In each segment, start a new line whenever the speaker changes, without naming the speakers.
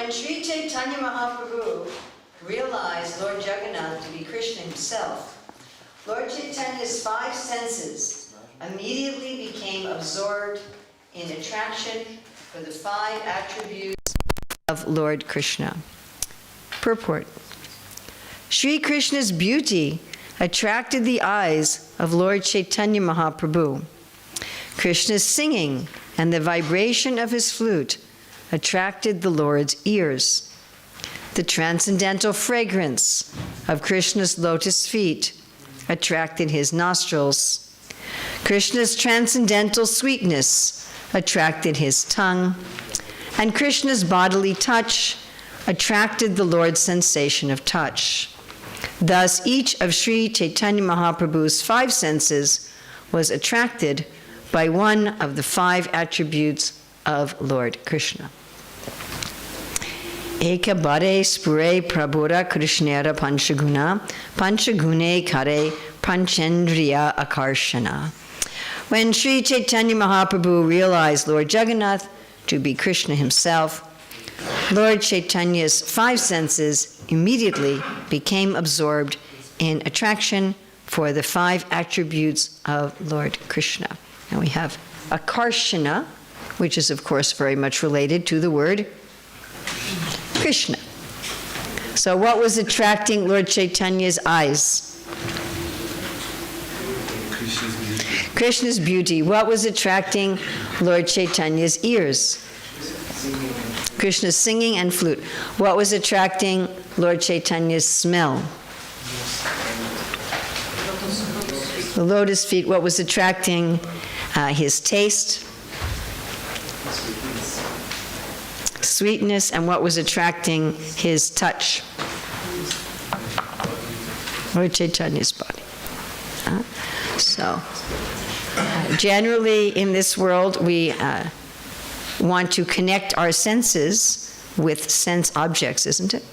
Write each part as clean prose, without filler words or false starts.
when Sri Caitanya Mahaprabhu realized Lord Jagannath to be Krishna himself, Lord Chaitanya's five senses immediately became absorbed in attraction for the five attributes of Lord Krishna. Purport. Sri Krishna's beauty attracted the eyes of Lord Chaitanya Mahaprabhu. Krishna's singing and the vibration of his flute attracted the Lord's ears. The transcendental fragrance of Krishna's lotus feet attracted his nostrils. Krishna's transcendental sweetness attracted his tongue, and Krishna's bodily touch attracted the Lord's sensation of touch. Thus, each of Sri Chaitanya Mahaprabhu's five senses was attracted by one of the five attributes of Lord Krishna. Eka bare spure prabhura krishnera panchagune kare panchendriya akarshana. When Sri Chaitanya Mahaprabhu realized Lord Jagannath to be Krishna himself, Lord Chaitanya's five senses immediately became absorbed in attraction for the five attributes of Lord Krishna. And we have akarshana, which is of course very much related to the word Krishna. So what was attracting Lord Chaitanya's eyes? Krishna's beauty. What was attracting Lord Chaitanya's ears? Krishna's singing and flute. What was attracting Lord Chaitanya's smell? The lotus feet. What was attracting his taste? Sweetness. And what was attracting his touch? Lord Chaitanya's body. Generally in this world we want to connect our senses with sense objects, isn't it?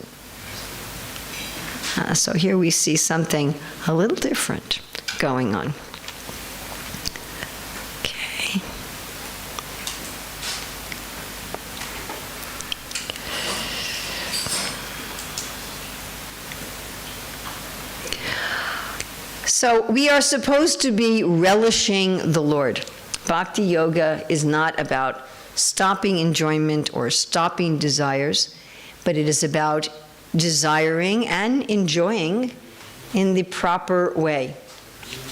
So here we see something a little different going on. Okay. So we are supposed to be relishing the Lord. Bhakti yoga is not about stopping enjoyment or stopping desires, but it is about desiring and enjoying in the proper way.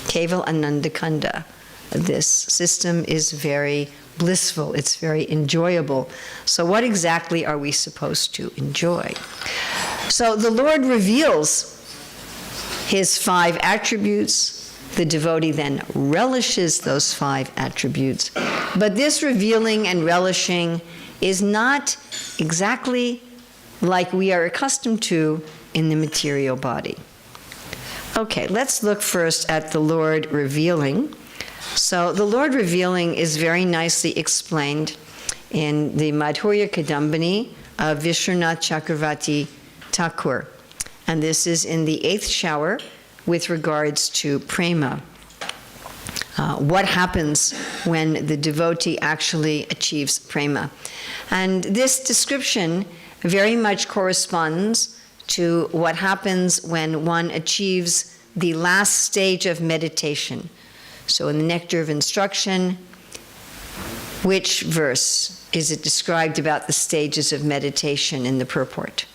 Keval Anandakanda. This system is very blissful, it's very enjoyable. So what exactly are we supposed to enjoy? So the Lord reveals his five attributes. The devotee then relishes those five attributes. But this revealing and relishing is not exactly like we are accustomed to in the material body. Okay, let's look first at the Lord revealing. So the Lord revealing is very nicely explained in the Madhurya Kadambini of Vishwanath Chakravarti Thakur. And this is in the 8th shower with regards to prema. What happens when the devotee actually achieves prema? And this description very much corresponds to what happens when one achieves the last stage of meditation. So in the Nectar of Instruction, which verse is it described about the stages of meditation in the purport?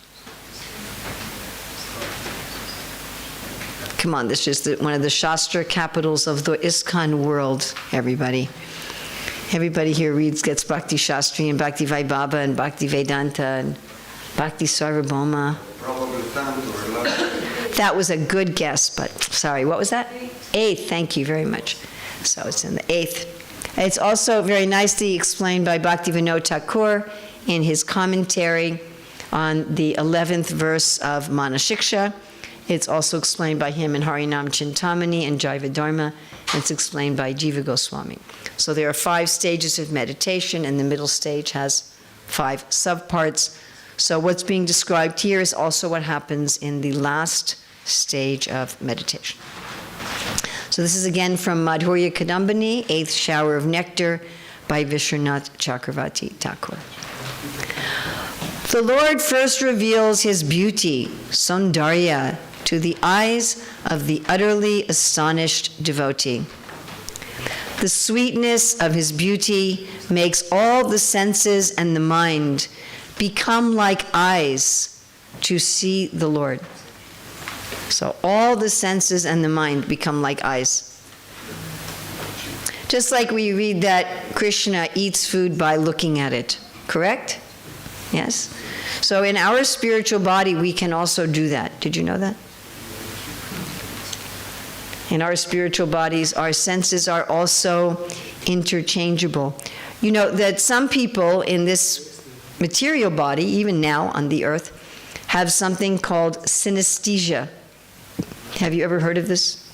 Come on, this is one of the Shastra capitals of the ISKCON world, everybody. Everybody here gets Bhakti Shastri and Bhakti Vaibhava and Bhakti Vedanta and Bhakti Sarvabhauma. That was a good guess, but sorry, what was that? 8th, thank you very much. So it's in the 8th. It's also very nicely explained by Bhakti Vinod Thakur in his commentary on the 11th verse of Manashiksha. It's also explained by him in Harinam Chintamani and Jaiva Dharma, and it's explained by Jiva Goswami. So there are 5 stages of meditation, and the middle stage has 5 subparts. So what's being described here is also what happens in the last stage of meditation. So this is again from Madhurya Kadambini, 8th Shower of Nectar by Vishwanath Chakravarti Thakur. The Lord first reveals his beauty, Saundarya, to the eyes of the utterly astonished devotee. The sweetness of his beauty makes all the senses and the mind become like eyes to see the Lord. So all the senses and the mind become like eyes. Just like we read that Krishna eats food by looking at it, correct? Yes? So in our spiritual body, we can also do that. Did you know that? In our spiritual bodies, our senses are also interchangeable. You know that some people in this material body, even now on the earth, have something called synesthesia. Have you ever heard of this?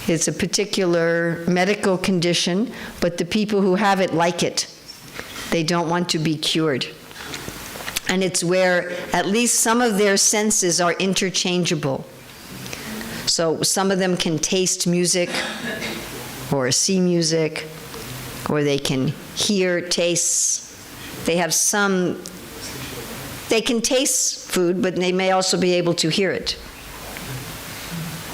It's a particular medical condition, but the people who have it like it. They don't want to be cured. And it's where at least some of their senses are interchangeable. So some of them can taste music or see music, or they can hear, taste. They can taste food, but they may also be able to hear it.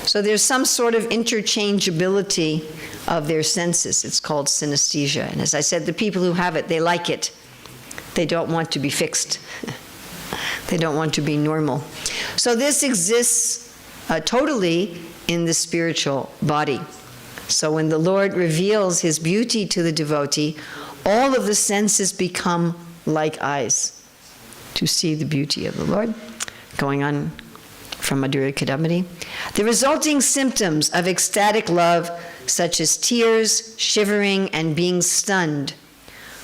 So there's some sort of interchangeability of their senses. It's called synesthesia. And as I said, the people who have it, they like it. They don't want to be fixed. They don't want to be normal. So this exists totally in the spiritual body. So when the Lord reveals his beauty to the devotee, all of the senses become like eyes to see the beauty of the Lord. Going on from Antya 15.8. The resulting symptoms of ecstatic love, such as tears, shivering, and being stunned,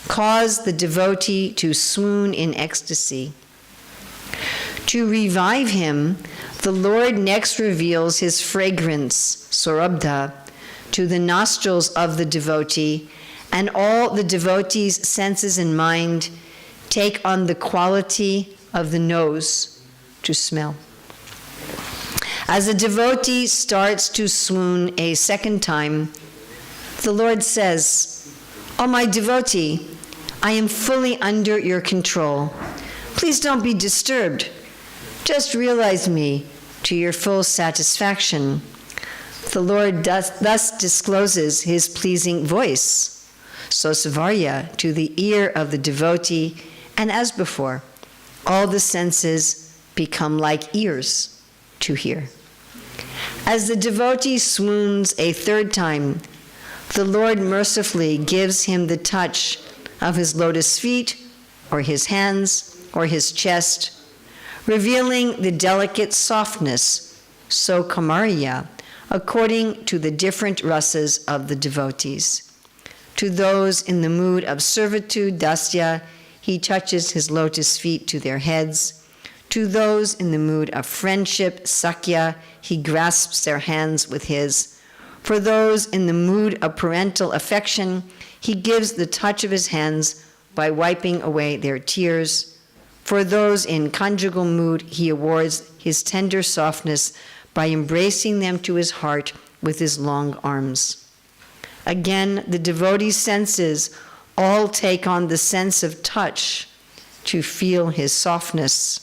cause the devotee to swoon in ecstasy. To revive him, the Lord next reveals his fragrance, Saurabdha, to the nostrils of the devotee, and all the devotee's senses and mind take on the quality of the nose to smell. As the devotee starts to swoon a second time, the Lord says, "O my devotee, I am fully under your control. Please don't be disturbed. Just realize me to your full satisfaction." The Lord thus discloses his pleasing voice, Sosvarya, to the ear of the devotee, and as before, all the senses become like ears to hear. As the devotee swoons a third time, the Lord mercifully gives him the touch of his lotus feet, or his hands, or his chest, revealing the delicate softness, Sokamarya, according to the different rasas of the devotees. To those in the mood of servitude, Dasya, he touches his lotus feet to their heads. To those in the mood of friendship, Sakya, he grasps their hands with his. For those in the mood of parental affection, he gives the touch of his hands by wiping away their tears. For those in conjugal mood, he awards his tender softness by embracing them to his heart with his long arms. Again, the devotee's senses all take on the sense of touch to feel his softness.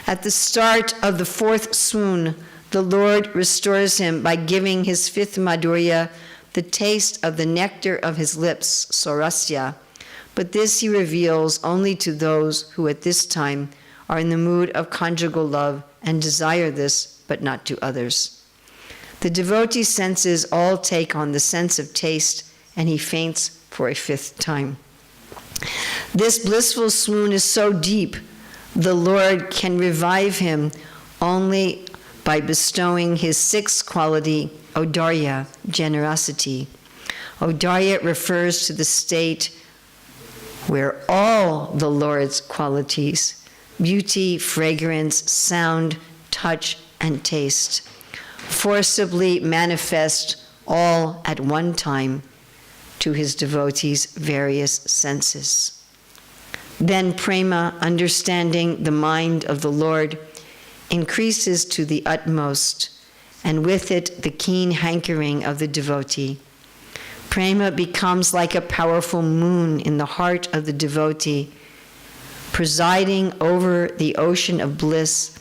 At the start of the fourth swoon, the Lord restores him by giving his fifth madhurya, the taste of the nectar of his lips, Saurasya. But this he reveals only to those who at this time are in the mood of conjugal love and desire this, but not to others. The devotee's senses all take on the sense of taste, and he faints for a fifth time. This blissful swoon is so deep, the Lord can revive him only by bestowing his sixth quality, Audarya, generosity. Audarya refers to the state where all the Lord's qualities, beauty, fragrance, sound, touch, and taste, forcibly manifest all at one time to his devotees' various senses. Then prema, understanding the mind of the Lord, increases to the utmost, and with it the keen hankering of the devotee. Prema becomes like a powerful moon in the heart of the devotee, presiding over the ocean of bliss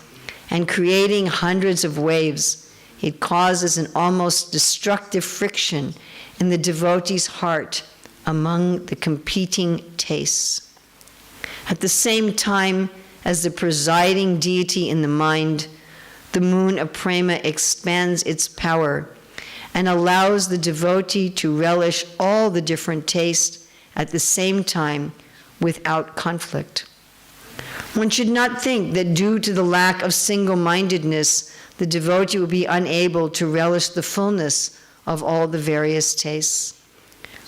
and creating hundreds of waves, it causes an almost destructive friction in the devotee's heart among the competing tastes. At the same time as the presiding deity in the mind, the moon of prema expands its power and allows the devotee to relish all the different tastes at the same time without conflict. One should not think that due to the lack of single-mindedness, the devotee will be unable to relish the fullness of all the various tastes.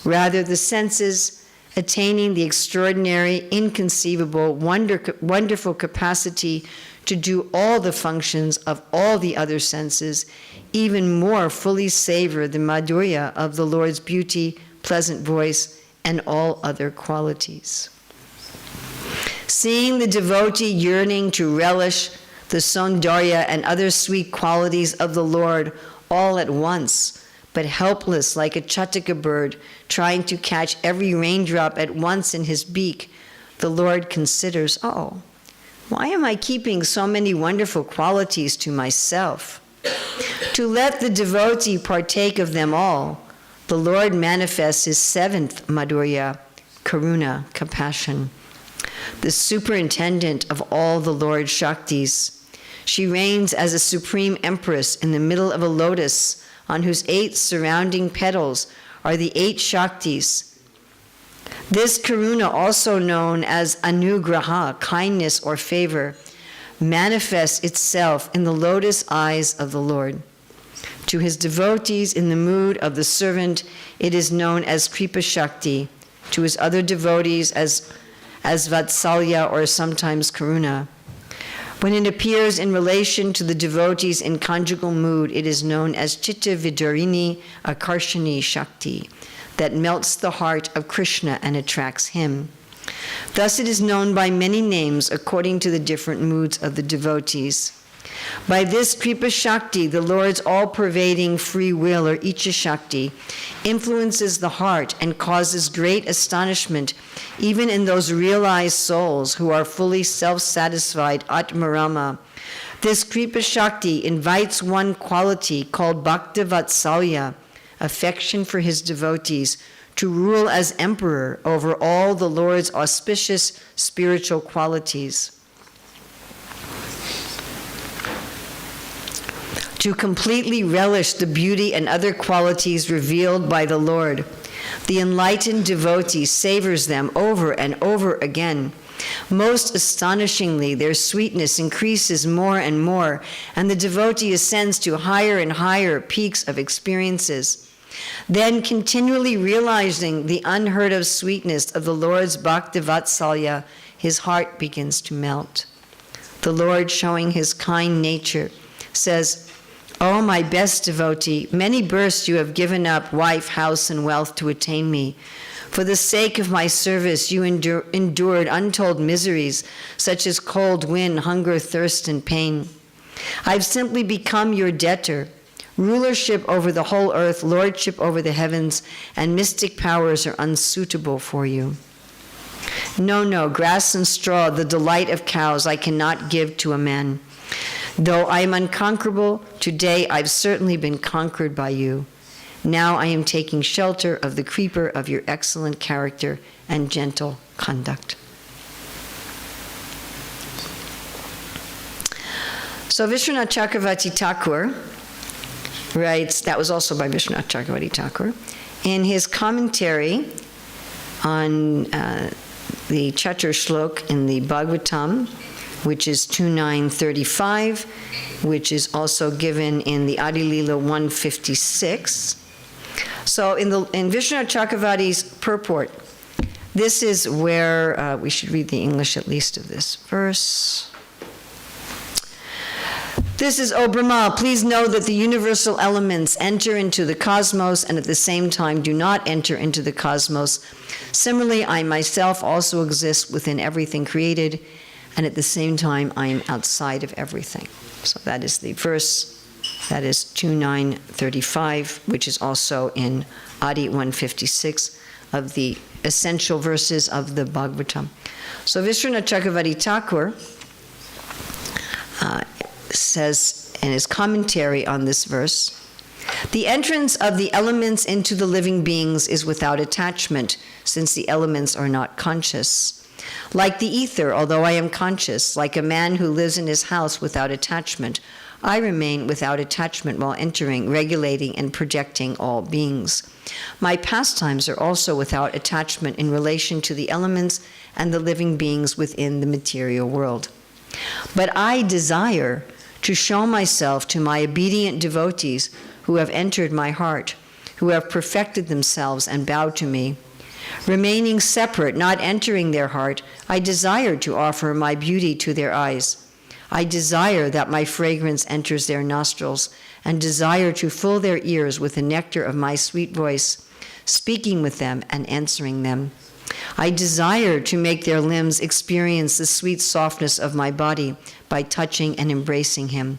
Rather, the senses, attaining the extraordinary, inconceivable, wonderful capacity to do all the functions of all the other senses, even more fully savor the madhurya of the Lord's beauty, pleasant voice, and all other qualities. Seeing the devotee yearning to relish the saundarya and other sweet qualities of the Lord all at once, but helpless like a chataka bird trying to catch every raindrop at once in his beak, the Lord considers, oh, why am I keeping so many wonderful qualities to myself? To let the devotee partake of them all, the Lord manifests his seventh madhurya, karuna, compassion. The superintendent of all the Lord's Shaktis, she reigns as a supreme empress in the middle of a lotus on whose 8 surrounding petals are the 8 Shaktis. This karuna, also known as anugraha, kindness or favor, manifests itself in the lotus eyes of the Lord. To his devotees in the mood of the servant, it is known as Kripa Shakti. To his other devotees as Vatsalya or sometimes Karuna. When it appears in relation to the devotees in conjugal mood, it is known as Chitta Vidarini Akarshani Shakti, that melts the heart of Krishna and attracts him. Thus it is known by many names according to the different moods of the devotees. By this Kripa Shakti, the Lord's all-pervading free will, or Icha Shakti, influences the heart and causes great astonishment even in those realized souls who are fully self-satisfied Atmarama. This Kripa Shakti invites one quality called Bhakta Vatsalya, affection for his devotees, to rule as emperor over all the Lord's auspicious spiritual qualities. To completely relish the beauty and other qualities revealed by the Lord, the enlightened devotee savors them over and over again. Most astonishingly, their sweetness increases more and more, and the devotee ascends to higher and higher peaks of experiences. Then, continually realizing the unheard of sweetness of the Lord's Bhakti Vatsalya, his heart begins to melt. The Lord, showing his kind nature, says, "O my best devotee, many births you have given up, wife, house, and wealth to attain me. For the sake of my service, you endured untold miseries, such as cold wind, hunger, thirst, and pain. I've simply become your debtor. Rulership over the whole earth, lordship over the heavens, and mystic powers are unsuitable for you. No, grass and straw, the delight of cows, I cannot give to a man. Though I am unconquerable, today I've certainly been conquered by you. Now I am taking shelter of the creeper of your excellent character and gentle conduct." So Vishwanath Chakravarti Thakur writes, that was also by Vishwanath Chakravarti Thakur, in his commentary on the Chatur Shlok in the Bhagavatam, which is 2.9.35, which is also given in the Adi Lila 156. So in Vishwanath Chakravarti's purport, this is where we should read the English at least of this verse. This is, O Brahma, please know that the universal elements enter into the cosmos and at the same time do not enter into the cosmos. Similarly, I myself also exist within everything created, and at the same time, I am outside of everything. So that is the verse, that is 2.9.35, which is also in Adi 156, of the essential verses of the Bhagavatam. So Vishwanath Chakravarti Thakur says in his commentary on this verse, the entrance of the elements into the living beings is without attachment, since the elements are not conscious. Like the ether, although I am conscious, like a man who lives in his house without attachment, I remain without attachment while entering, regulating, and projecting all beings. My pastimes are also without attachment in relation to the elements and the living beings within the material world. But I desire to show myself to my obedient devotees who have entered my heart, who have perfected themselves and bowed to me. Remaining separate, not entering their heart, I desire to offer my beauty to their eyes. I desire that my fragrance enters their nostrils, and desire to fill their ears with the nectar of my sweet voice, speaking with them and answering them. I desire to make their limbs experience the sweet softness of my body by touching and embracing him.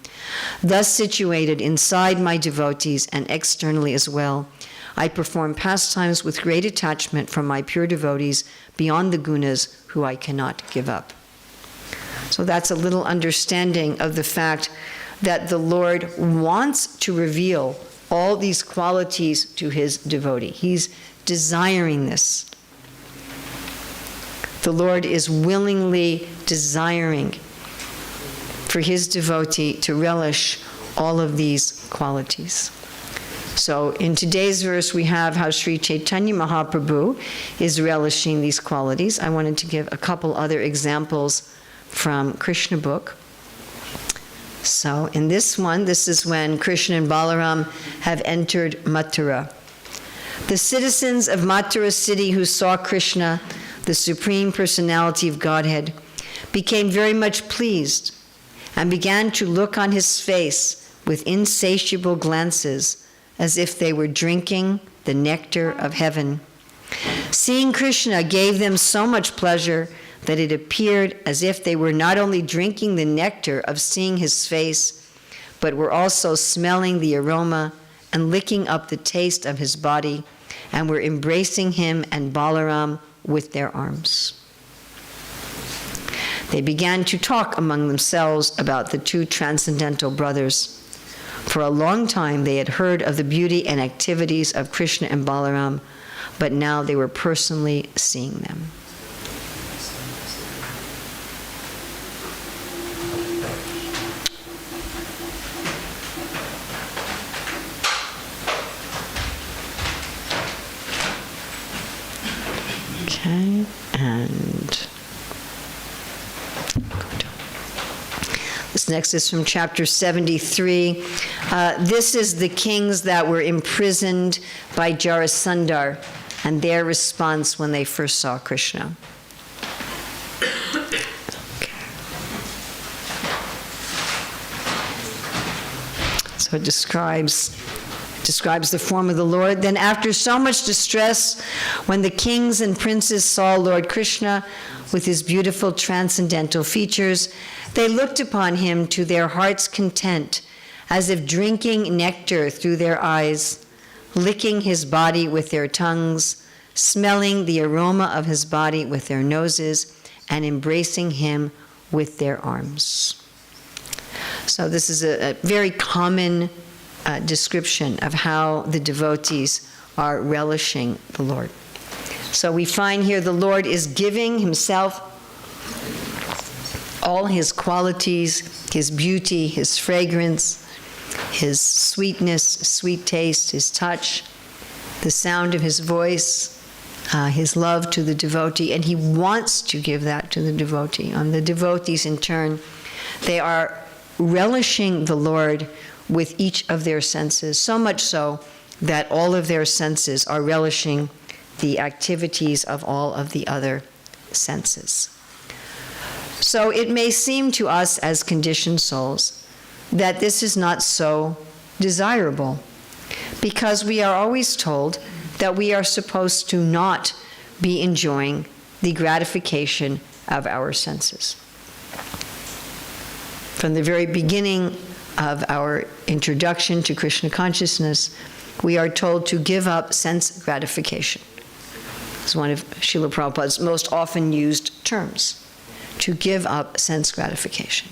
Thus situated inside my devotees and externally as well, I perform pastimes with great attachment from my pure devotees beyond the gunas who I cannot give up. So that's a little understanding of the fact that the Lord wants to reveal all these qualities to his devotee. He's desiring this. The Lord is willingly desiring for his devotee to relish all of these qualities. So in today's verse, we have how Sri Chaitanya Mahaprabhu is relishing these qualities. I wanted to give a couple other examples from Krishna book. So in this one, this is when Krishna and Balaram have entered Mathura. The citizens of Mathura city who saw Krishna, the Supreme Personality of Godhead, became very much pleased and began to look on his face with insatiable glances as if they were drinking the nectar of heaven. Seeing Krishna gave them so much pleasure that it appeared as if they were not only drinking the nectar of seeing his face, but were also smelling the aroma and licking up the taste of his body, and were embracing him and Balaram with their arms. They began to talk among themselves about the two transcendental brothers. For a long time they had heard of the beauty and activities of Krishna and Balaram, but now they were personally seeing them. Okay, and this next is from chapter 73. This is the kings that were imprisoned by Jarasandhar and their response when they first saw Krishna. Okay. So it describes the form of the Lord. Then after so much distress, when the kings and princes saw Lord Krishna with his beautiful transcendental features, they looked upon him to their heart's content, as if drinking nectar through their eyes, licking his body with their tongues, smelling the aroma of his body with their noses, and embracing him with their arms. So this is a very common description of how the devotees are relishing the Lord. So we find here the Lord is giving himself all his qualities, his beauty, his fragrance, his sweetness, sweet taste, his touch, the sound of his voice, his love to the devotee, and he wants to give that to the devotee. And the devotees, in turn, they are relishing the Lord with each of their senses, so much so that all of their senses are relishing the activities of all of the other senses. So it may seem to us as conditioned souls that this is not so desirable, because we are always told that we are supposed to not be enjoying the gratification of our senses. From the very beginning of our introduction to Krishna consciousness, we are told to give up sense gratification. It's one of Srila Prabhupada's most often used terms, to give up sense gratification.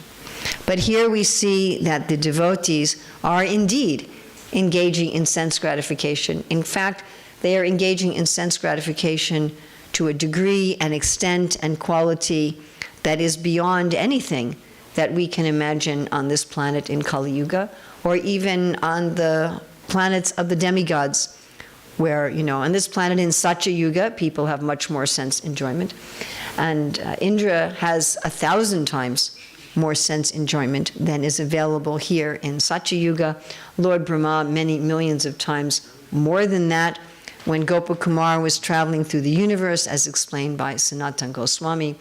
But here we see that the devotees are indeed engaging in sense gratification. In fact, they are engaging in sense gratification to a degree and extent and quality that is beyond anything that we can imagine on this planet in Kali Yuga, or even on the planets of the demigods, where, on this planet in Satya Yuga, people have much more sense enjoyment. And Indra has 1,000 times more sense enjoyment than is available here in Satya Yuga. Lord Brahma, many millions of times more than that. When Gopakumar was traveling through the universe, as explained by Sanatana Goswami,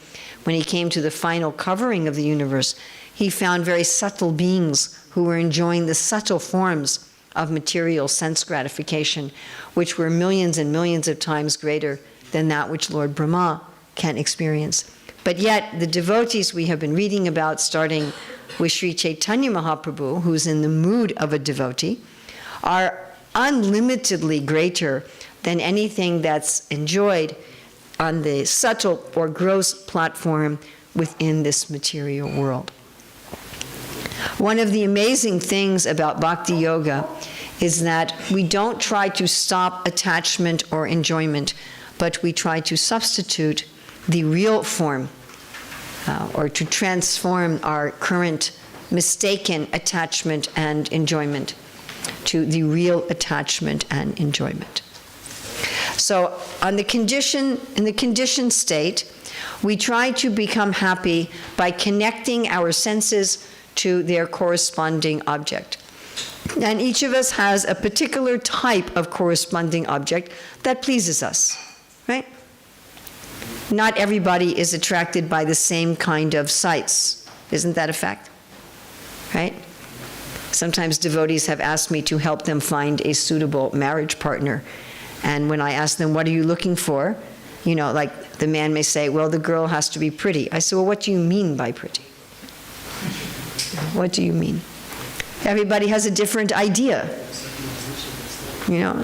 when he came to the final covering of the universe, he found very subtle beings who were enjoying the subtle forms of material sense gratification, which were millions and millions of times greater than that which Lord Brahma can experience. But yet, the devotees we have been reading about, starting with Sri Chaitanya Mahaprabhu, who's in the mood of a devotee, are unlimitedly greater than anything that's enjoyed on the subtle or gross platform within this material world. One of the amazing things about Bhakti Yoga is that we don't try to stop attachment or enjoyment, but we try to substitute the real form or to transform our current mistaken attachment and enjoyment to the real attachment and enjoyment. So in the conditioned state, we try to become happy by connecting our senses to their corresponding object. And each of us has a particular type of corresponding object that pleases us, right? Not everybody is attracted by the same kind of sights. Isn't that a fact? Right? Sometimes devotees have asked me to help them find a suitable marriage partner. And when I ask them, what are you looking for? Like the man may say, well, the girl has to be pretty. I say, well, what do you mean by pretty? What do you mean? Everybody has a different idea.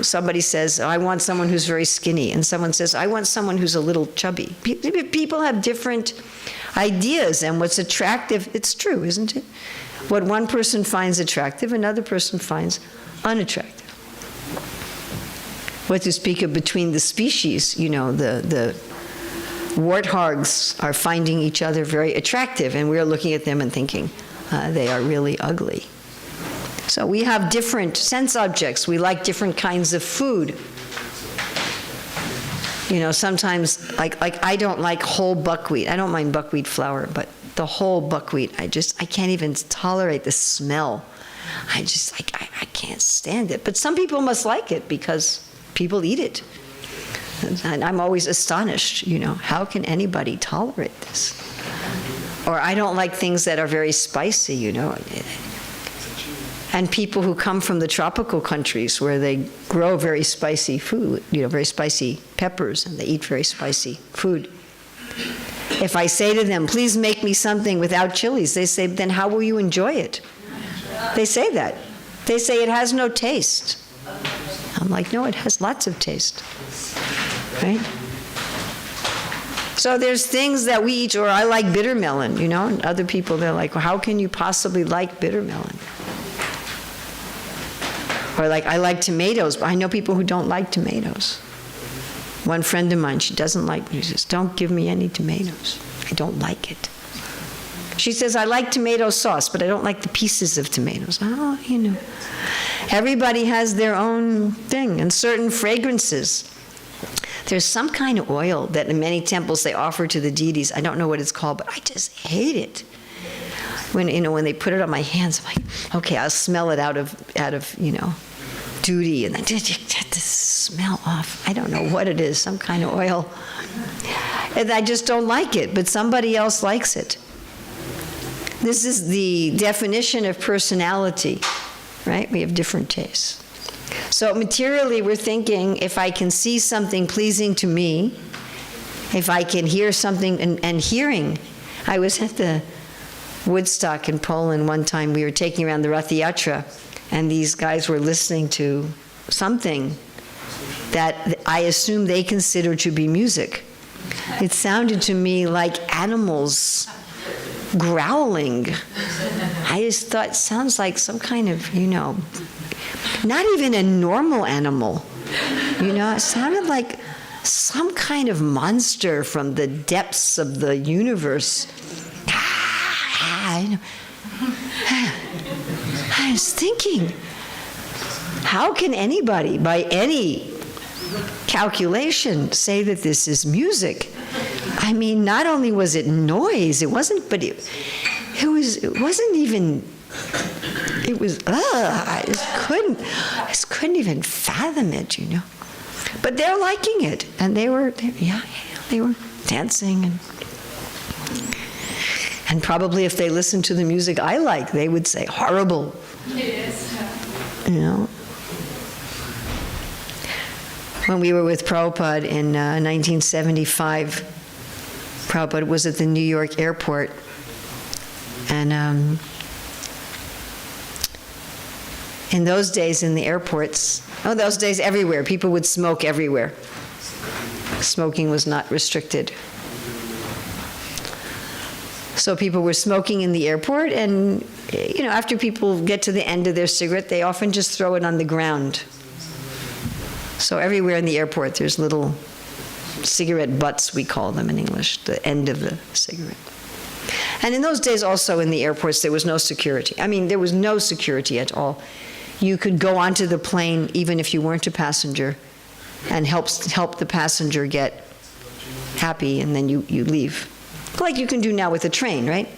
Somebody says, I want someone who's very skinny, and someone says, I want someone who's a little chubby. People have different ideas, and what's attractive, it's true, isn't it? What one person finds attractive, another person finds unattractive. What to speak of between the species, the warthogs are finding each other very attractive, and we're looking at them and thinking, they are really ugly. So we have different sense objects. We like different kinds of food. Sometimes, like I don't like whole buckwheat. I don't mind buckwheat flour, but the whole buckwheat, I can't even tolerate the smell. I can't stand it. But some people must like it because people eat it. And I'm always astonished, how can anybody tolerate this? Or I don't like things that are very spicy, And people who come from the tropical countries where they grow very spicy food, very spicy peppers, and they eat very spicy food. If I say to them, please make me something without chilies, they say, then how will you enjoy it? They say that. They say it has no taste. I'm like, no, it has lots of taste, right? So there's things that we eat, or I like bitter melon, and other people, they're like, well, how can you possibly like bitter melon? Or like, I like tomatoes, but I know people who don't like tomatoes. One friend of mine, she says, don't give me any tomatoes. I don't like it. She says, I like tomato sauce, but I don't like the pieces of tomatoes. Oh, Everybody has their own thing, and certain fragrances. There's some kind of oil that in many temples they offer to the deities. I don't know what it's called, but I just hate it. When they put it on my hands, I'm like, okay, I'll smell it out of duty, and then get the smell off. I don't know what it is, some kind of oil. And I just don't like it, but somebody else likes it. This is the definition of personality, right? We have different tastes. So materially, we're thinking, if I can see something pleasing to me, if I can hear something, and hearing. I was at the Woodstock in Poland one time. We were taking around the Rath Yatra, and these guys were listening to something that I assume they consider to be music. It sounded to me like animals growling. I just thought, it sounds like some kind of, not even a normal animal. It sounded like some kind of monster from the depths of the universe. I was thinking, how can anybody, by any calculation, say that this is music? I mean, not only was it noise, it wasn't, but it wasn't even, it was, I just couldn't even fathom it, But they're liking it, and they were dancing, and probably if they listened to the music I like, they would say, horrible. It is. When we were with Prabhupada in 1975, Prabhupada was at the New York airport, and in those days in the airports, those days everywhere, people would smoke everywhere. Smoking was not restricted. So people were smoking in the airport, and after people get to the end of their cigarette, they often just throw it on the ground. So everywhere in the airport, there's little cigarette butts, we call them in English, the end of the cigarette. And in those days also in the airports, there was no security. I mean, there was no security at all. You could go onto the plane even if you weren't a passenger and help the passenger get happy, and then you leave. Like you can do now with a train, right?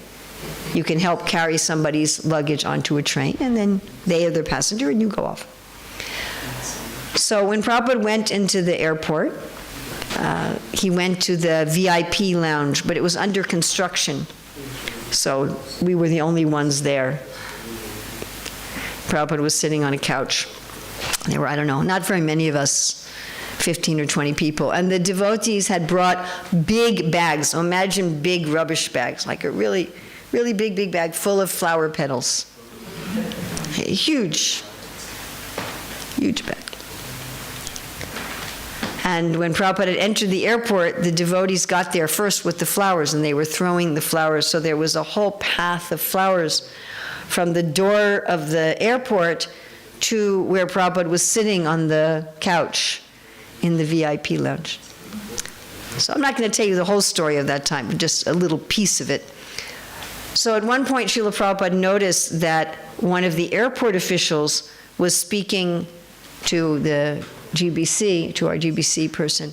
You can help carry somebody's luggage onto a train, and then they are the passenger and you go off. So when Prabhupada went into the airport, he went to the VIP lounge, but it was under construction. So we were the only ones there. Prabhupada was sitting on a couch. There were, I don't know, not very many of us, 15 or 20 people. And the devotees had brought big bags. So imagine big rubbish bags, like a really, really big bag full of flower petals. A huge bag. And when Prabhupada had entered the airport, the devotees got there first with the flowers, and they were throwing the flowers. So there was a whole path of flowers from the door of the airport to where Prabhupada was sitting on the couch in the VIP lounge. So I'm not going to tell you the whole story of that time, but just a little piece of it. So at one point, Srila Prabhupada noticed that one of the airport officials was speaking to the GBC, to our GBC person,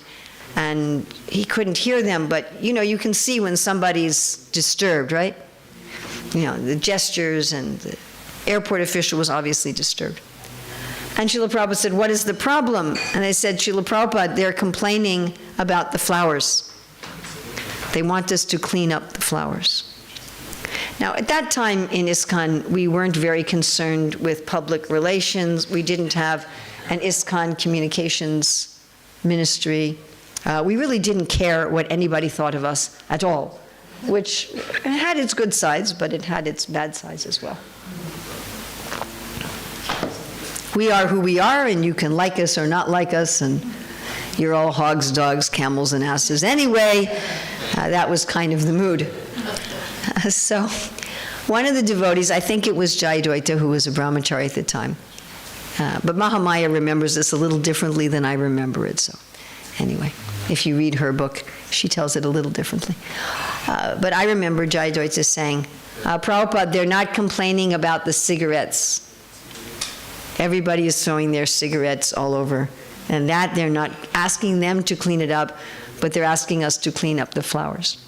and he couldn't hear them, but you can see when somebody's disturbed, right? The gestures, and the airport official was obviously disturbed. And Srila Prabhupada said, what is the problem? And they said, Srila Prabhupada, they're complaining about the flowers. They want us to clean up the flowers. Now, at that time in ISKCON, we weren't very concerned with public relations. We didn't have an ISKCON communications ministry. We really didn't care what anybody thought of us at all, which had its good sides, but it had its bad sides as well. We are who we are, and you can like us or not like us, and you're all hogs, dogs, camels, and asses. Anyway, that was kind of the mood. So one of the devotees, I think it was Jayadvaita, who was a brahmachari at the time, but Mahamaya remembers this a little differently than I remember it. So anyway, if you read her book, she tells it a little differently. But I remember Jayadvaita saying, Prabhupada, they're not complaining about the cigarettes. Everybody is throwing their cigarettes all over. And that they're not asking them to clean it up, but they're asking us to clean up the flowers.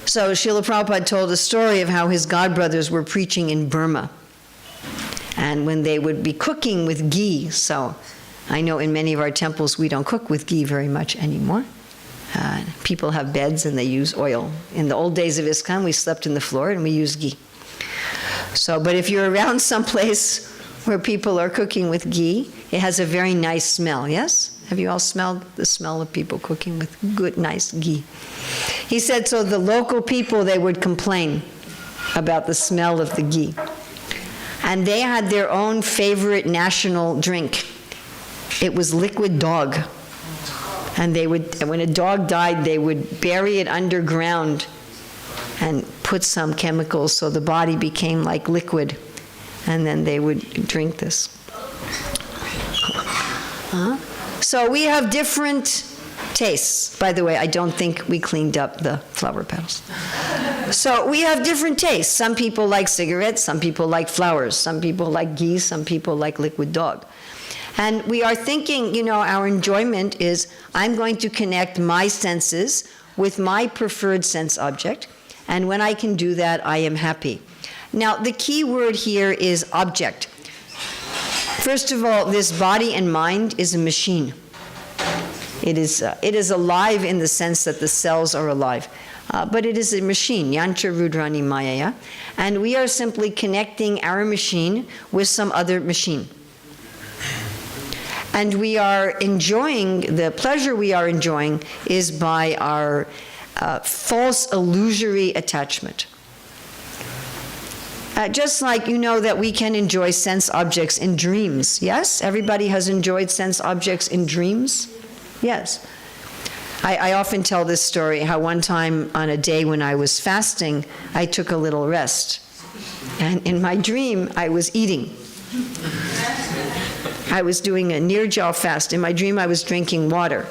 So Srila Prabhupada told a story of how his godbrothers were preaching in Burma. And when they would be cooking with ghee, so I know in many of our temples we don't cook with ghee very much anymore. People have beds and they use oil. In the old days of ISKCON, we slept in the floor and we used ghee. So, but if you're around someplace where people are cooking with ghee, it has a very nice smell, yes? Have you all smelled the smell of people cooking with good, nice ghee? He said, so the local people, they would complain about the smell of the ghee. And they had their own favorite national drink. it was liquid dog. And when a dog died, they would bury it underground and put some chemicals so the body became like liquid. And then they would drink this. So we have different tastes. By the way, I don't think we cleaned up the flower petals. So we have different tastes. Some people like cigarettes, some people like flowers, some people like ghee, some people like liquid dog. And we are thinking, our enjoyment is, I'm going to connect my senses with my preferred sense object, and when I can do that, I am happy. Now, the key word here is object. First of all, this body and mind is a machine. It is alive in the sense that the cells are alive. But it is a machine, yantra rudrani mayaya, and we are simply connecting our machine with some other machine. And we are enjoying, the pleasure we are enjoying is by our false illusory attachment. Just like that we can enjoy sense objects in dreams, yes? Everybody has enjoyed sense objects in dreams? Yes. I often tell this story, how one time on a day when I was fasting, I took a little rest. And in my dream, I was eating. I was doing a nirjal fast. In my dream, I was drinking water.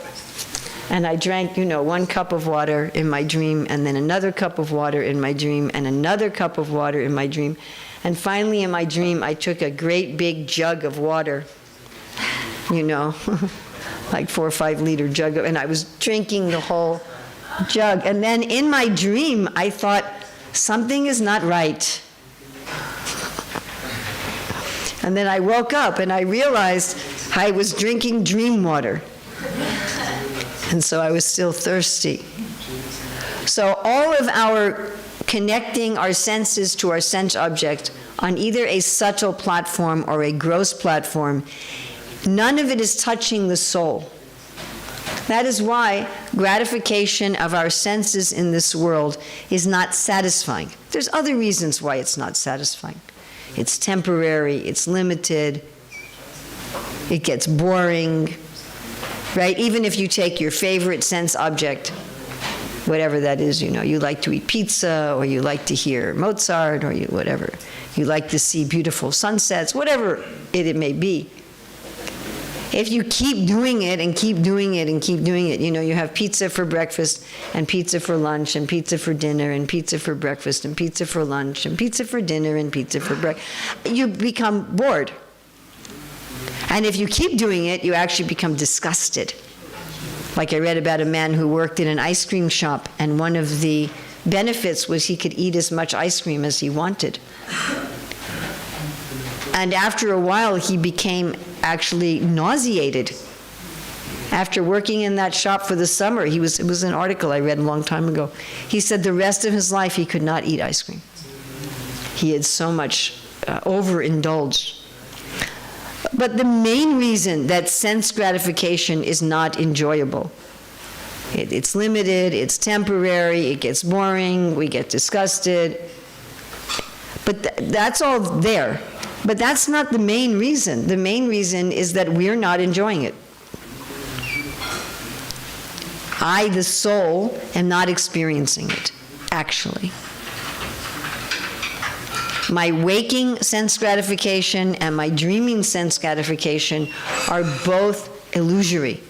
And I drank, 1 cup of water in my dream, and then another cup of water in my dream, and another cup of water in my dream. And finally, in my dream, I took a great big jug of water, like 4 or 5 liter jug, and I was drinking the whole jug. And then in my dream, I thought, something is not right. And then I woke up and I realized I was drinking dream water. And so I was still thirsty. So all of our connecting our senses to our sense object on either a subtle platform or a gross platform, none of it is touching the soul. That is why gratification of our senses in this world is not satisfying. There's other reasons why it's not satisfying. It's temporary, it's limited, it gets boring, right? Even if you take your favorite sense object, whatever that is, you like to eat pizza, or you like to hear Mozart, or whatever. You like to see beautiful sunsets, whatever it may be. If you keep doing it and keep doing it and keep doing it, you have pizza for breakfast and pizza for lunch and pizza for dinner and pizza for breakfast and pizza for lunch and pizza for dinner and pizza for breakfast, you become bored. And if you keep doing it, you actually become disgusted. Like I read about a man who worked in an ice cream shop, and one of the benefits was he could eat as much ice cream as he wanted. And after a while, he became actually nauseated. After working in that shop for the summer, it was an article I read a long time ago. He said the rest of his life he could not eat ice cream. He had so much overindulged. But the main reason that sense gratification is not enjoyable, it's limited, it's temporary, it gets boring, we get disgusted. But that's all there. But that's not the main reason. The main reason is that we're not enjoying it. I, the soul, am not experiencing it, actually. My waking sense gratification and my dreaming sense gratification are both illusory.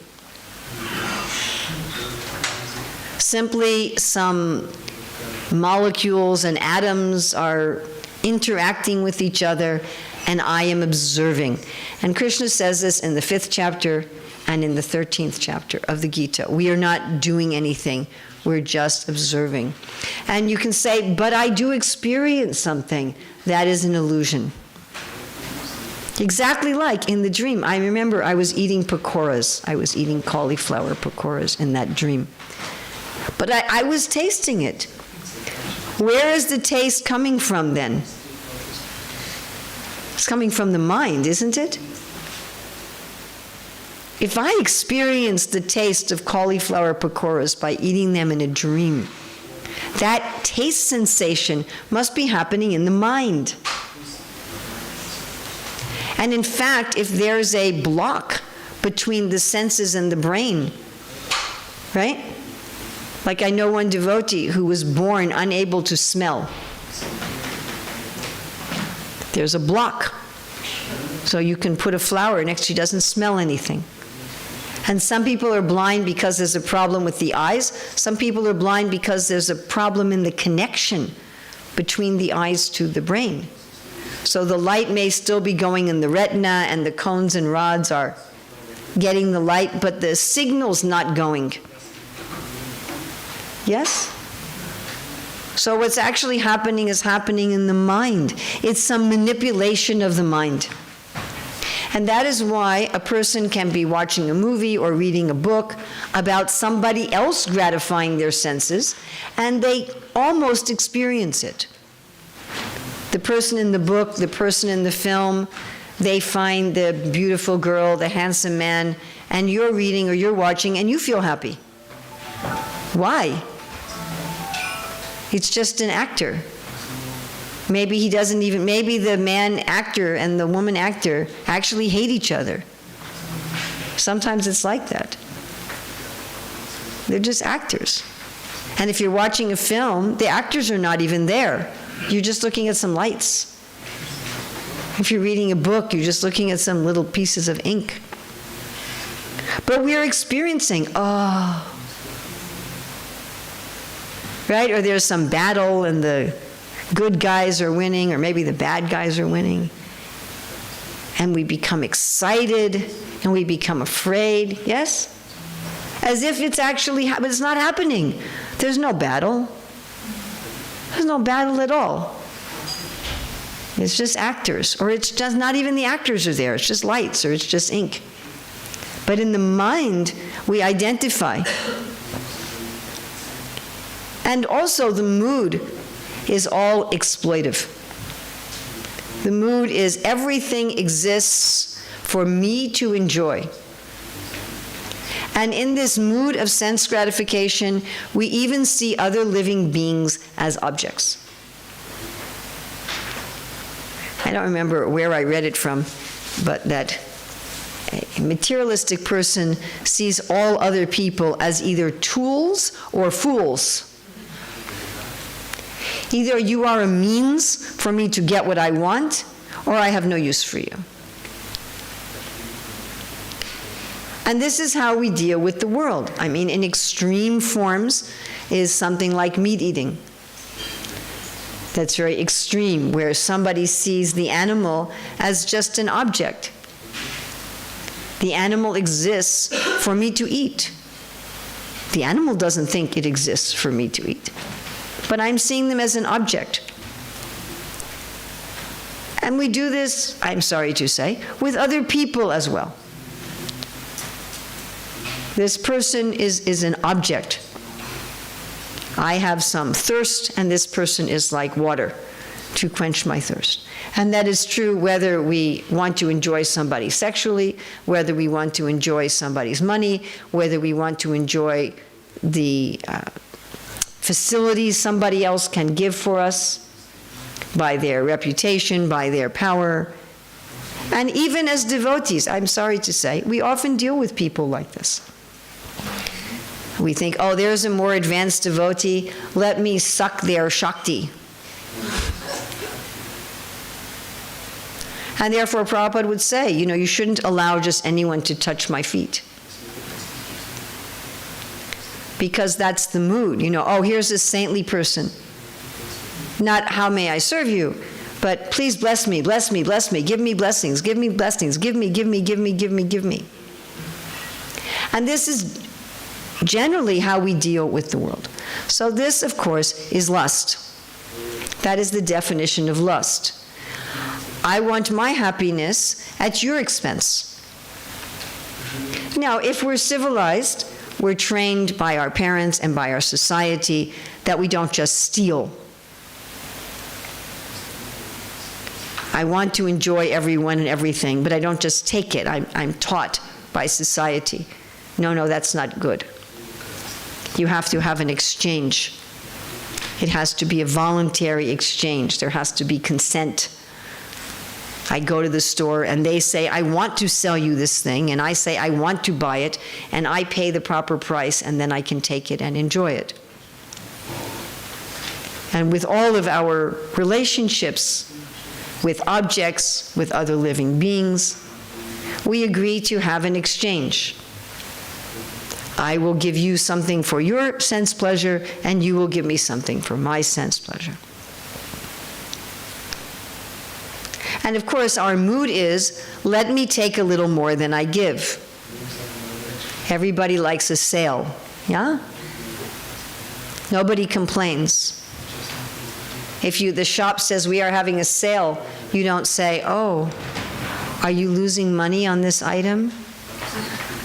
Simply some molecules and atoms are interacting with each other, and I am observing. And Krishna says this in the 5th chapter and in the 13th chapter of the Gita. We are not doing anything, we're just observing. And you can say, but I do experience something. That is an illusion. Exactly like in the dream. I remember I was eating pakoras. I was eating cauliflower pakoras in that dream. But I was tasting it. Where is the taste coming from then? It's coming from the mind, isn't it? If I experience the taste of cauliflower pakoras by eating them in a dream, that taste sensation must be happening in the mind. And in fact, if there's a block between the senses and the brain, right? Like I know one devotee who was born unable to smell. There's a block. So you can put a flower next, she doesn't smell anything. And some people are blind because there's a problem with the eyes. Some people are blind because there's a problem in the connection between the eyes to the brain. So the light may still be going in the retina and the cones and rods are getting the light, but the signal's not going. Yes? So what's actually happening is happening in the mind. It's some manipulation of the mind. And that is why a person can be watching a movie or reading a book about somebody else gratifying their senses, and they almost experience it. The person in the book, the person in the film, they find the beautiful girl, the handsome man, and you're reading or you're watching and you feel happy. Why? It's just an actor. Maybe he doesn't even, maybe the man actor and the woman actor actually hate each other. Sometimes it's like that. They're just actors. And if you're watching a film, the actors are not even there. You're just looking at some lights. If you're reading a book, you're just looking at some little pieces of ink. But we're experiencing, right? Or there's some battle and the good guys are winning, or maybe the bad guys are winning. And we become excited, and we become afraid, yes? As if it's actually, but it's not happening. There's no battle. There's no battle at all. It's just actors, or it's just not even the actors are there, it's just lights, or it's just ink. But in the mind, we identify. And also the mood is all exploitive. The mood is everything exists for me to enjoy. And in this mood of sense gratification, we even see other living beings as objects. I don't remember where I read it from, but that a materialistic person sees all other people as either tools or fools. Either you are a means for me to get what I want, or I have no use for you. And this is how we deal with the world. I mean, in extreme forms is something like meat eating. That's very extreme, where somebody sees the animal as just an object. The animal exists for me to eat. The animal doesn't think it exists for me to eat. But I'm seeing them as an object. And we do this, I'm sorry to say, with other people as well. This person is an object. I have some thirst, and this person is like water to quench my thirst. And that is true whether we want to enjoy somebody sexually, whether we want to enjoy somebody's money, whether we want to enjoy the facilities somebody else can give for us by their reputation, by their power. And even as devotees, I'm sorry to say, we often deal with people like this. We think, oh, there's a more advanced devotee, let me suck their Shakti. And therefore Prabhupada would say, you shouldn't allow just anyone to touch my feet. Because that's the mood, oh, here's a saintly person. Not how may I serve you, but please bless me, bless me, bless me, give me blessings, give me blessings, give me, give me, give me, give me, give me. And this is generally how we deal with the world. So this, of course, is lust. That is the definition of lust. I want my happiness at your expense. Now, if we're civilized, we're trained by our parents and by our society that we don't just steal. I want to enjoy everyone and everything, but I don't just take it. I'm taught by society. No, that's not good. You have to have an exchange. It has to be a voluntary exchange. There has to be consent. I go to the store and they say, I want to sell you this thing, and I say, I want to buy it, and I pay the proper price, and then I can take it and enjoy it. And with all of our relationships, with objects, with other living beings, we agree to have an exchange. I will give you something for your sense pleasure, and you will give me something for my sense pleasure. And of course, our mood is, let me take a little more than I give. Everybody likes a sale, yeah? Nobody complains. If the shop says we are having a sale, you don't say, oh, are you losing money on this item?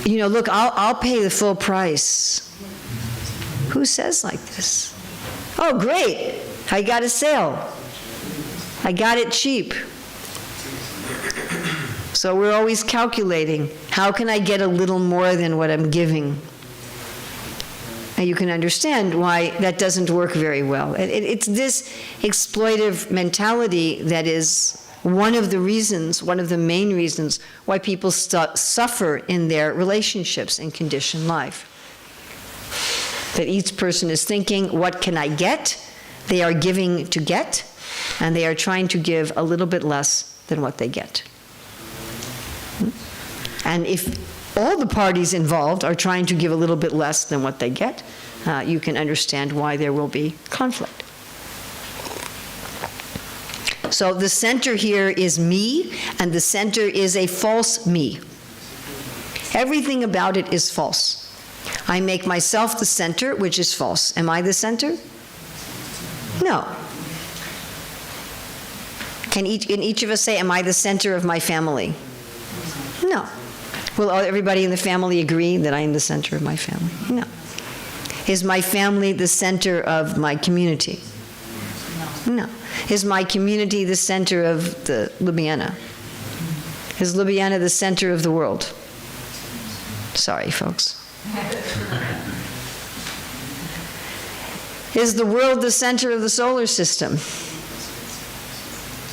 Look, I'll pay the full price. Who says like this? Oh, great, I got a sale. I got it cheap. So we're always calculating, how can I get a little more than what I'm giving? And you can understand why that doesn't work very well. It's this exploitive mentality that is one of the main reasons why people suffer in their relationships in conditioned life. That each person is thinking, what can I get? They are giving to get, and they are trying to give a little bit less than what they get. And if all the parties involved are trying to give a little bit less than what they get, you can understand why there will be conflict. So the center here is me, and the center is a false me. Everything about it is false. I make myself the center, which is false. Am I the center? No. Can each of us say, am I the center of my family? No. Will everybody in the family agree that I am the center of my family? No. Is my family the center of my community? No. Is my community the center of the Ljubljana? Is Ljubljana the center of the world? Sorry, folks. Is the world the center of the solar system?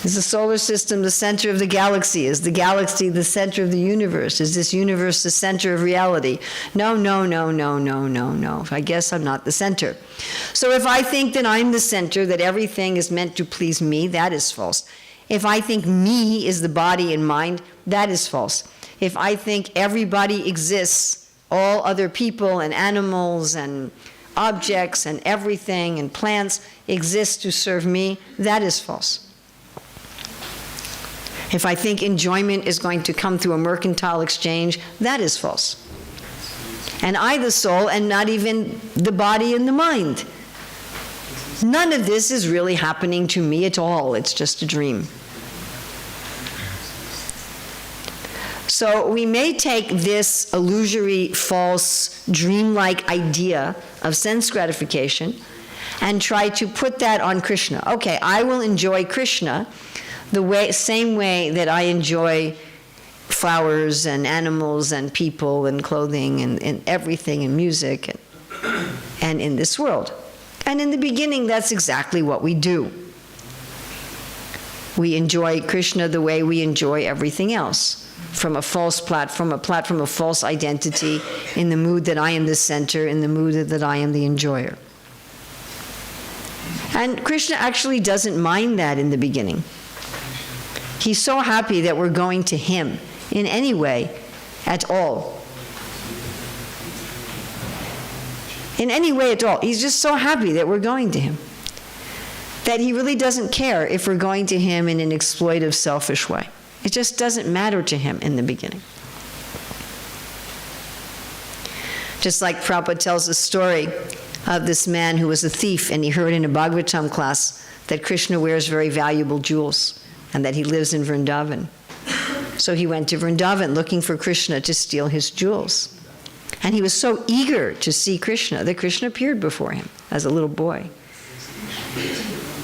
Is the solar system the center of the galaxy? Is the galaxy the center of the universe? Is this universe the center of reality? No, no, no, no, no, no, no. I guess I'm not the center. So if I think that I'm the center, that everything is meant to please me, that is false. If I think me is the body and mind, that is false. If I think everybody exists, all other people and animals and objects and everything and plants exist to serve me, that is false. If I think enjoyment is going to come through a mercantile exchange, that is false. And I, the soul, and not even the body and the mind. None of this is really happening to me at all. It's just a dream. So we may take this illusory, false, dreamlike idea of sense gratification and try to put that on Krishna. Okay, I will enjoy Krishna the same way that I enjoy flowers and animals and people and clothing and everything and music and in this world. And in the beginning, that's exactly what we do. We enjoy Krishna the way we enjoy everything else, from a platform of false identity, in the mood that I am the center, in the mood that I am the enjoyer. And Krishna actually doesn't mind that in the beginning. He's so happy that we're going to him in any way at all. In any way at all. He's just so happy that we're going to him, that he really doesn't care if we're going to him in an exploitive, selfish way. It just doesn't matter to him in the beginning. Just like Prabhupada tells the story of this man who was a thief, and he heard in a Bhagavatam class that Krishna wears very valuable jewels and that he lives in Vrindavan. So he went to Vrindavan looking for Krishna to steal his jewels. And he was so eager to see Krishna that Krishna appeared before him as a little boy.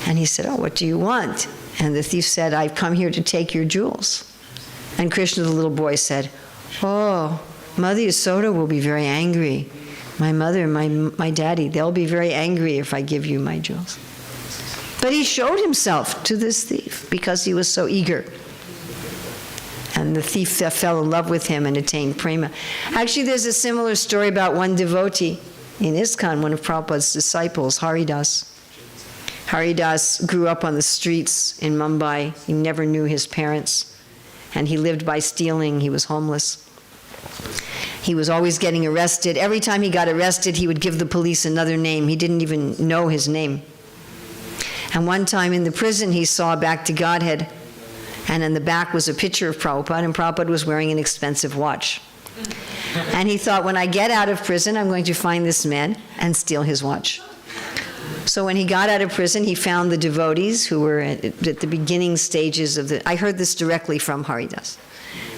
And he said, "Oh, what do you want?" And the thief said, "I've come here to take your jewels." And Krishna, the little boy, said, "Oh, Mother Yasoda will be very angry. My mother and my daddy, they'll be very angry if I give you my jewels." But he showed himself to this thief because he was so eager. And the thief fell in love with him and attained prema. Actually, there's a similar story about one devotee in ISKCON, one of Prabhupada's disciples, Haridas. Haridas grew up on the streets in Mumbai. He never knew his parents, and he lived by stealing. He was homeless. He was always getting arrested. Every time he got arrested, he would give the police another name. He didn't even know his name. And one time in the prison, he saw Back to Godhead, and in the back was a picture of Prabhupada, and Prabhupada was wearing an expensive watch. And he thought, when I get out of prison, I'm going to find this man and steal his watch. So when he got out of prison, he found the devotees who were at the beginning stages of I heard this directly from Haridas,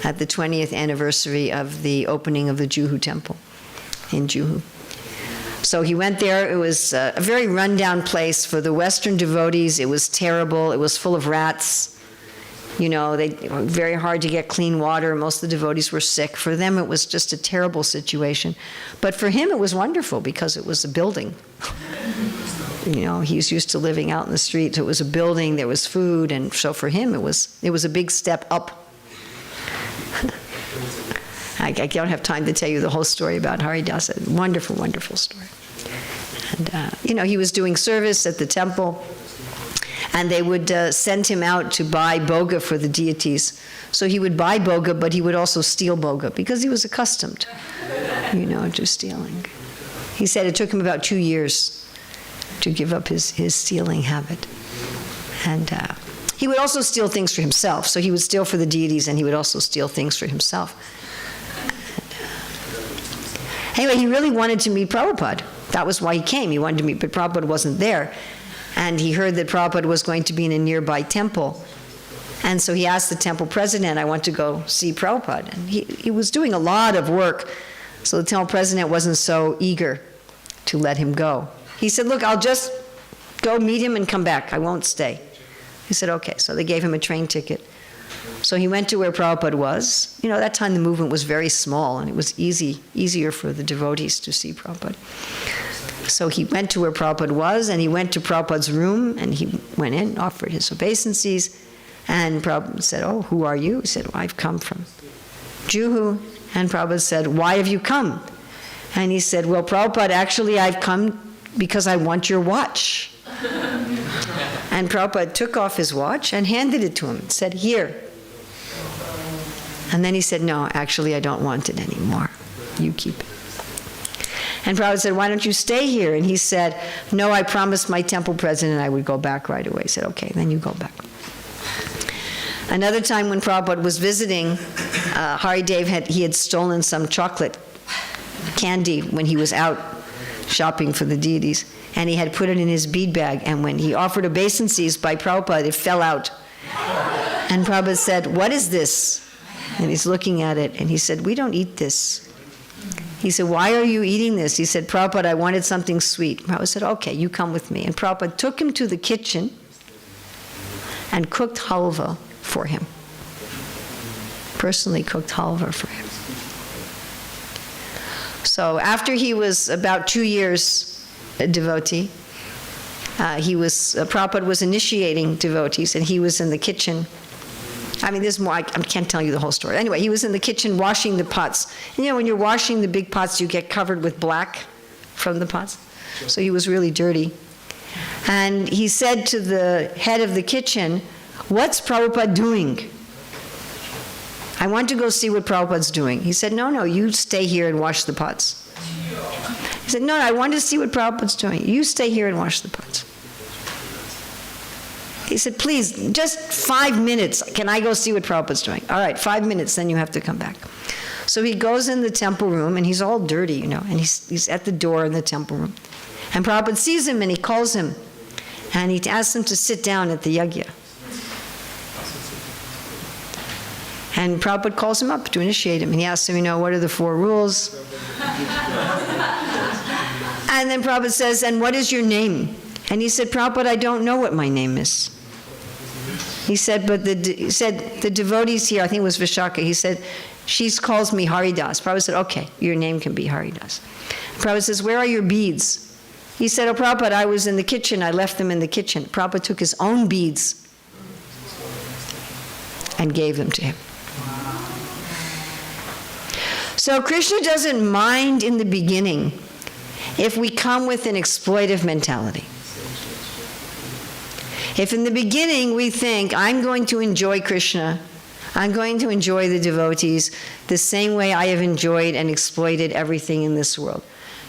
at the 20th anniversary of the opening of the Juhu temple in Juhu. So he went there. It was a very rundown place for the Western devotees. It was terrible. It was full of rats. You know, they were very hard to get clean water. Most of the devotees were sick. For them, it was just a terrible situation. But for him, it was wonderful because it was a building. You know, he's used to living out in the streets. It was a building, there was food, and so for him, it was a big step up. I don't have time to tell you the whole story about Haridas. A wonderful, wonderful story. And, you know, he was doing service at the temple, and they would send him out to buy boga for the deities. So he would buy boga, but he would also steal boga because he was accustomed, you know, to stealing. He said it took him about 2 years to give up his stealing habit. And he would also steal things for himself. So he would steal for the deities, and he would also steal things for himself. Anyway, he really wanted to meet Prabhupada. That was why he came. He wanted to meet, but Prabhupada wasn't there. And he heard that Prabhupada was going to be in a nearby temple. And so he asked the temple president, I want to go see Prabhupada. And he was doing a lot of work, so the temple president wasn't so eager to let him go. He said, look, I'll just go meet him and come back. I won't stay. He said, okay. So they gave him a train ticket. So he went to where Prabhupada was. You know, at that time the movement was very small, and it was easier for the devotees to see Prabhupada. So he went to where Prabhupada was, and he went to Prabhupada's room, and he went in, offered his obeisances, and Prabhupada said, oh, who are you? He said, well, I've come from Juhu. And Prabhupada said, why have you come? And he said, well, Prabhupada, actually I've come because I want your watch. And Prabhupada took off his watch and handed it to him and said, here. And then he said, no, actually I don't want it anymore. You keep it. And Prabhupada said, why don't you stay here? And he said, no, I promised my temple president I would go back right away. He said, okay, then you go back. Another time when Prabhupada was visiting, Haridev had stolen some chocolate candy when he was out shopping for the deities, and he had put it in his bead bag, and when he offered obeisances by Prabhupada, it fell out. And Prabhupada said, what is this? And he's looking at it, and he said, we don't eat this. He said, why are you eating this? He said, Prabhupada, I wanted something sweet. Prabhupada said, okay, you come with me. And Prabhupada took him to the kitchen and cooked halva for him. Personally cooked halva for him. So after he was about 2 years a devotee, Prabhupada was initiating devotees, and he was in the kitchen. I mean, there's more, I can't tell you the whole story. Anyway, he was in the kitchen washing the pots. And, you know, when you're washing the big pots, you get covered with black from the pots. So he was really dirty. And he said to the head of the kitchen, what's Prabhupada doing? I want to go see what Prabhupada's doing. He said, no, you stay here and wash the pots. He said, no, I want to see what Prabhupada's doing. You stay here and wash the pots. He said, please, just 5 minutes. Can I go see what Prabhupada's doing? All right, 5 minutes, then you have to come back. So he goes in the temple room, and he's all dirty, you know, and he's at the door in the temple room. And Prabhupada sees him, and he calls him, and he asks him to sit down at the yajna. And Prabhupada calls him up to initiate him, and he asks him, you know, what are the 4 rules? And then Prabhupada says, and what is your name? And he said, Prabhupada, I don't know what my name is. He said, but the devotees here, I think it was Vishaka, he said, she calls me Haridas. Prabhupada said, okay, your name can be Haridas. Prabhupada says, where are your beads? He said, oh, Prabhupada, I was in the kitchen. I left them in the kitchen. Prabhupada took his own beads and gave them to him. So Krishna doesn't mind in the beginning if we come with an exploitive mentality. If in the beginning we think, I'm going to enjoy Krishna, I'm going to enjoy the devotees the same way I have enjoyed and exploited everything in this world.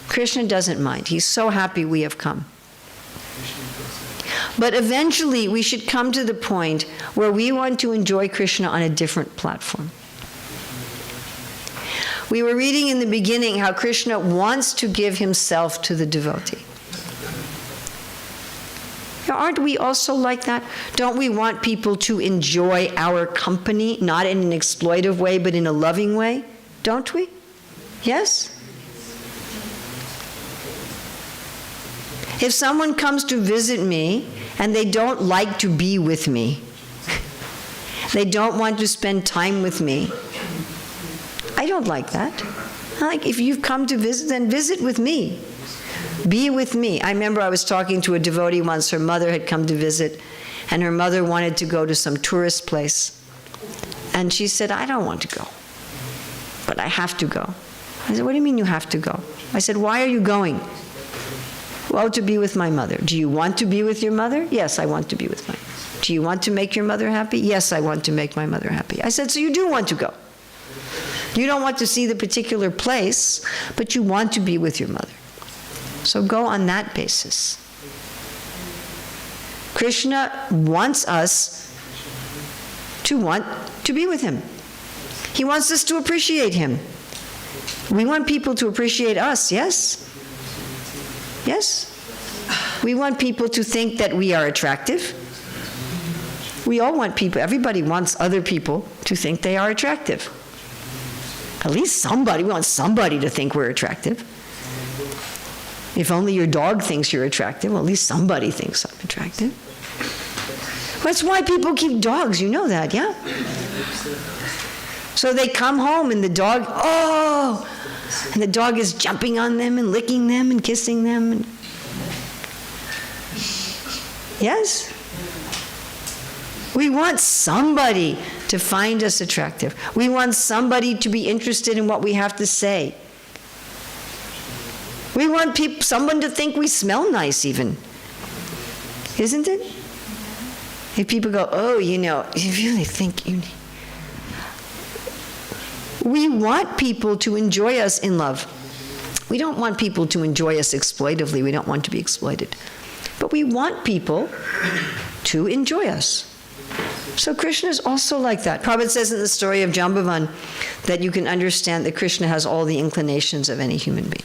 Krishna doesn't mind. He's so happy we have come. But eventually we should come to the point where we want to enjoy Krishna on a different platform. We were reading in the beginning how Krishna wants to give himself to the devotee. Now, aren't we also like that? Don't we want people to enjoy our company, not in an exploitive way, but in a loving way? Don't we? Yes? If someone comes to visit me and they don't like to be with me, they don't want to spend time with me, I don't like that. Like, if you've come to visit, then visit with me. Be with me. I remember I was talking to a devotee once. Her mother had come to visit, and her mother wanted to go to some tourist place. And she said, I don't want to go, but I have to go. I said, what do you mean you have to go? I said, why are you going? Well, to be with my mother. Do you want to be with your mother? Yes, I want to be with my mother. Do you want to make your mother happy? Yes, I want to make my mother happy. I said, so you do want to go. You don't want to see the particular place, but you want to be with your mother. So go on that basis. Krishna wants us to want to be with him. He wants us to appreciate him. We want people to appreciate us, yes? Yes? We want people to think that we are attractive. We all want people, everybody wants other people to think they are attractive. At least somebody, we want somebody to think we're attractive. If only your dog thinks you're attractive, well, at least somebody thinks I'm attractive. That's why people keep dogs, you know that, yeah? So they come home and the dog, oh! And the dog is jumping on them and licking them and kissing them. And yes? We want somebody to find us attractive. We want somebody to be interested in what we have to say. We want someone to think we smell nice even. Isn't it? If people go, oh, you really think you need... We want people to enjoy us in love. We don't want people to enjoy us exploitively. We don't want to be exploited. But we want people to enjoy us. So Krishna is also like that. Prabhupada says in the story of Jambavan that you can understand that Krishna has all the inclinations of any human being.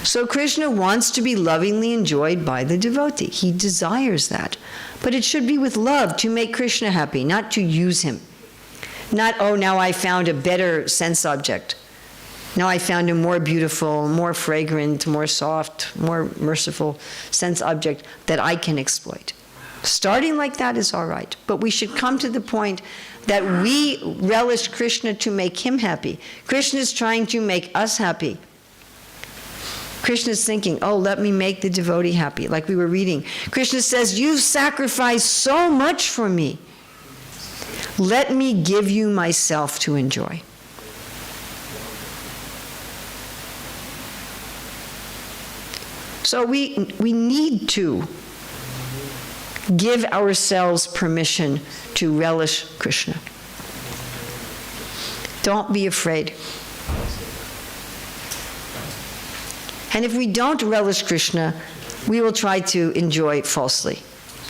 So Krishna wants to be lovingly enjoyed by the devotee. He desires that. But it should be with love, to make Krishna happy, not to use him. Not, oh, now I found a better sense object. Now I found a more beautiful, more fragrant, more soft, more merciful sense object that I can exploit. Starting like that is all right, but we should come to the point that we relish Krishna to make him happy. Krishna is trying to make us happy. Krishna is thinking, oh, let me make the devotee happy, like we were reading. Krishna says, you've sacrificed so much for me. Let me give you myself to enjoy. So we need to give ourselves permission to relish Krishna. Don't be afraid. And if we don't relish Krishna, we will try to enjoy falsely.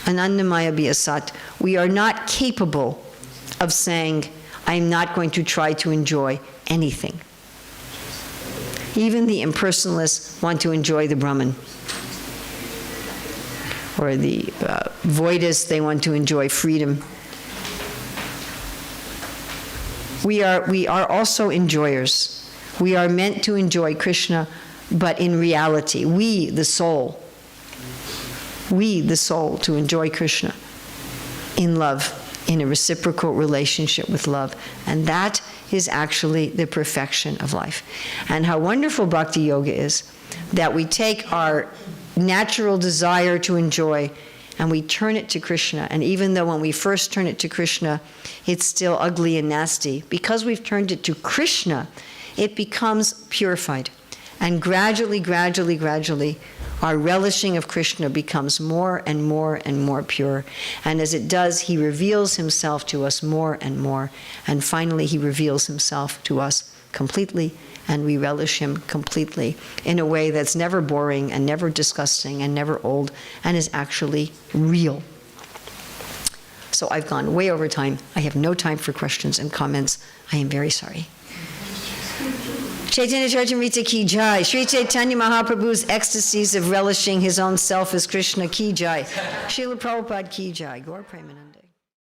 Anandamaya Bhyasat. We are not capable of saying, I'm not going to try to enjoy anything. Even the impersonalists want to enjoy the Brahman. Or the voidists, they want to enjoy freedom. We are also enjoyers. We are meant to enjoy Krishna, but in reality, we, the soul, to enjoy Krishna in love, in a reciprocal relationship with love. And that is actually the perfection of life. And how wonderful Bhakti Yoga is, that we take our natural desire to enjoy and we turn it to Krishna. And even though when we first turn it to Krishna, it's still ugly and nasty, because we've turned it to Krishna, it becomes purified. And gradually, gradually, gradually, our relishing of Krishna becomes more and more and more pure. And as it does, he reveals himself to us more and more. And finally, he reveals himself to us completely, and we relish him completely in a way that's never boring and never disgusting and never old, and is actually real. So I've gone way over time. I have no time for questions and comments. I am very sorry. Caitanya Caritamrita ki jai. Sri Chaitanya Mahaprabhu's ecstasies of relishing his own self as Krishna ki jai. Srila Prabhupada ki jai. Gaur Premananda.